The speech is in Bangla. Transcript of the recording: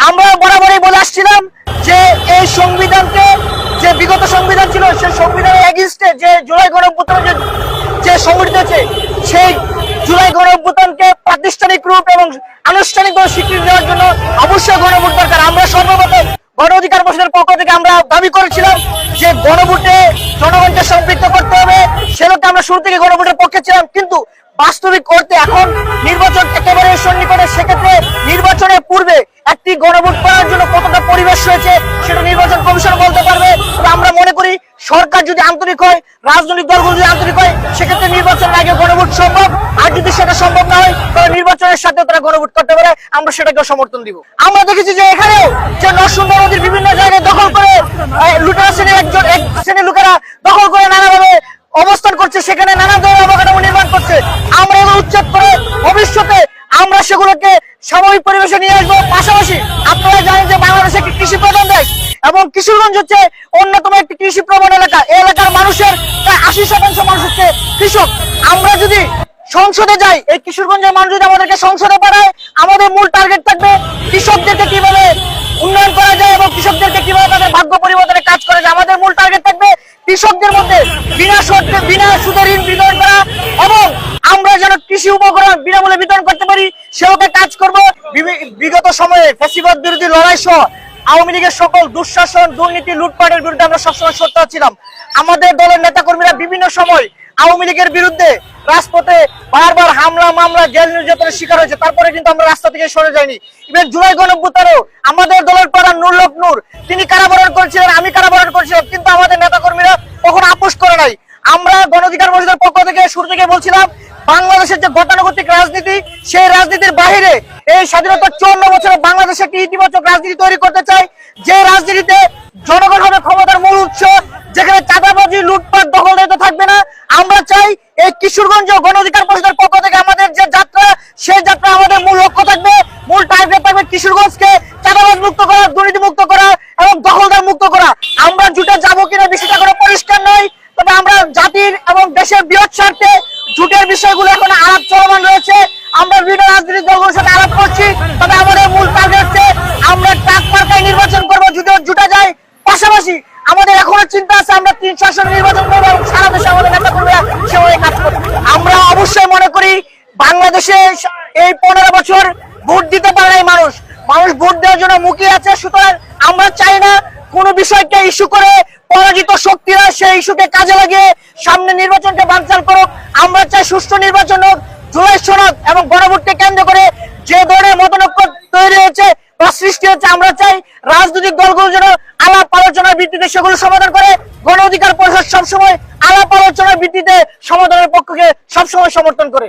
আমরা বরাবরই বলে আসছিলাম যে এই সংবিধানকে, যে বিগত সংবিধান ছিল সেই সংবিধানের এগেইনস্টে যে জুলাই গণঅভ্যুত্থান যে সংগঠিত হয়েছে, সেই জুলাই গণঅভ্যুত্থানকে প্রাতিষ্ঠানিক রূপ এবং আনুষ্ঠানিকভাবে স্বীকৃতি দেওয়ার জন্য অবশ্যই গণভোট দরকার। আমরা সর্বপ্রথম গণ অধিকার পরিষদের পক্ষ থেকে আমরা দাবি করেছিলাম যে গণভোটে জনগণকে সম্পৃক্ত করতে হবে। সেটাকে আমরা শুরু থেকে গণভোটের পক্ষে ছিলাম, কিন্তু বাস্তবিক করতে এখন নির্বাচন একেবারে সন্নিকটে। সেক্ষেত্রে নির্বাচনের পূর্বে একটি গণভোট করার জন্য কতটা পরিবেশ রয়েছে সেটা নির্বাচন কমিশন বলতে পারবে। আমরা মনে করি সরকার যদি আন্তরিক হয়, রাজনৈতিক দলগুলো যদি আন্তরিক হয়, সেক্ষেত্রে নির্বাচনের আগে গণভোট সম্ভব। আর যদি সেটা সম্ভব না হয় তাহলে নির্বাচনের সাথে তারা গণভোট করতে পারে, আমরা সেটাকেও সমর্থন দিব। আমরা দেখেছি যে এখানেও যে নরসুন্দর নদীর বিভিন্ন জায়গায় দখল করে লুটেরা শ্রেণীর এক শ্রেণীর লোকেরা দখল করে নানাভাবে অবস্থান করছে, সেখানে নানা ধরনের অবকাঠামো নির্মাণ করছে। আমরা এগুলো উচ্ছেদ করে ভবিষ্যতে আমরা সেগুলোকে স্বাভাবিক পরিবেশে নিয়ে আসবো। পাশাপাশি আপনারা জানেন যে বাংলাদেশ একটি কৃষি প্রধান দেশ এবং কিশোরগঞ্জ হচ্ছে অন্যতম একটি কৃষি প্রবণ এলাকা। এই এলাকার মানুষের প্রায় 80% মানুষ হচ্ছে কৃষক। আমরা যদি সংসদে যাই, এই কিশোরগঞ্জের মানুষ যদি আমাদেরকে সংসদে পাঠায়, আমাদের মূল টার্গেট থাকবে কৃষকদেরকে কিভাবে উন্নয়ন করা যায় এবং কৃষকদেরকে কিভাবে তাদের ভাগ্য পরিবর্তনের কাজ করা যায়। আমাদের মূল টার্গেট থাকবে কৃষকদের মধ্যে বিনা সুদে ঋণ বিতরণ করা এবং আমরা যেন কৃষি উপকরণ বিনামূল্যে বিতরণ করতে পারি, সেভাবে কাজ করব। বিগত সময়ে ফ্যাসিবাদ বিরোধী লড়াই সহ আওয়ামী লীগের সকল দুঃশাসন, দুর্নীতি, লুটপাটের বিরুদ্ধে আমরা সবসময় সোচ্চার ছিলাম। আমাদের দলের নেতাকর্মীরা বিভিন্ন সময় আওয়ামী লীগের বিরুদ্ধে রাজপথে বারবার হামলা, মামলা, জেল নির্যাতনের শিকার হয়েছে, তারপরে কিন্তু আমরা রাস্তা থেকে সরে যাইনি। ইভেন জুলাই গণঅভ্যুত্থানেও আমাদের দলের প্রধান নুরুল নূর তিনি কারাবরণ করেছিলেন, আমি কারাবরণ করেছিলাম, কিন্তু আমাদের নেতাকর্মীরা কখনো আপোষ করে নাই। আমরা গণ অধিকার পরিষদের পক্ষ থেকে শুরু থেকে বলছিলাম বাংলাদেশের যে গতানুগতিক রাজনীতি, সেই রাজনীতির বাহিরে এই স্বাধীনতার 54 বছরে বাংলাদেশে একটি ইতিবাচক রাজনীতি তৈরি করতে চাই, যে রাজনীতিতে জনগণ হবে ক্ষমতার মূল উৎস, যেখানে চাঁদাবাজি, লুটপাট, দখলদারিত্ব থাকবে না। আমরা চাই এই কিশোরগঞ্জ গণ অধিকার পরিষদের পক্ষ থেকে আমাদের যে যাত্রা, সেই যাত্রা আমাদের মূল লক্ষ্য থাকবে, মূল টার্গেট থাকবে কিশোরগঞ্জকে চাঁদাবাজ মুক্ত করা, দুর্নীতি মুক্ত করা এবং দখলদার মুক্ত করা। আমরা জুটে যাবো কিনা বিষয়টা কোনো পরিষ্কার নয়, তবে আমরা জাতির এবং দেশের বৃহৎ স্বার্থে জুটের বিষয়গুলো এখন আলাপ চলমান রয়েছে। আমরা বিভিন্ন রাজনৈতিক দলগুলোর সাথে আলাপ করছি, তবে আমাদের মূল টার্গেট হচ্ছে আমরা ট্রাক মার্কায় নির্বাচন করবো, জুটে যায়। পাশাপাশি আমাদের এখনো চিন্তা আছে আমরা 3 আসনে নির্বাচন করবো এবং সারা দেশে আমাদের নেতাকর্মীরা সেভাবে কাজ করবো। আমরা অবশ্যই মনে করি বাংলাদেশে এই 15 বছর ভোট দিতে পারে নাই মানুষ ভোট দেওয়ার জন্য মুখিয়ে আছে। সুতরাং আমরা চাই না কোনো বিষয়কে ইস্যু করে পরাজিত শক্তিরা সেই ইস্যুকে কাজে লাগিয়ে সামনে নির্বাচনকে বানচাল করুক। আমরা চাই সুষ্ঠু নির্বাচন হোক। জুলাই সনদ এবং গণভোটকে কেন্দ্র করে যে ধরনের মতানৈক্য তৈরি হয়েছে বা সৃষ্টি হচ্ছে, আমরা চাই রাজনৈতিক দলগুলো যেন আলাপ আলোচনার ভিত্তিতে সেগুলো সমাধান করে। গণ অধিকার পরিষদ সবসময় আলাপ আলোচনার ভিত্তিতে সমাধানের পক্ষকে সবসময় সমর্থন করে।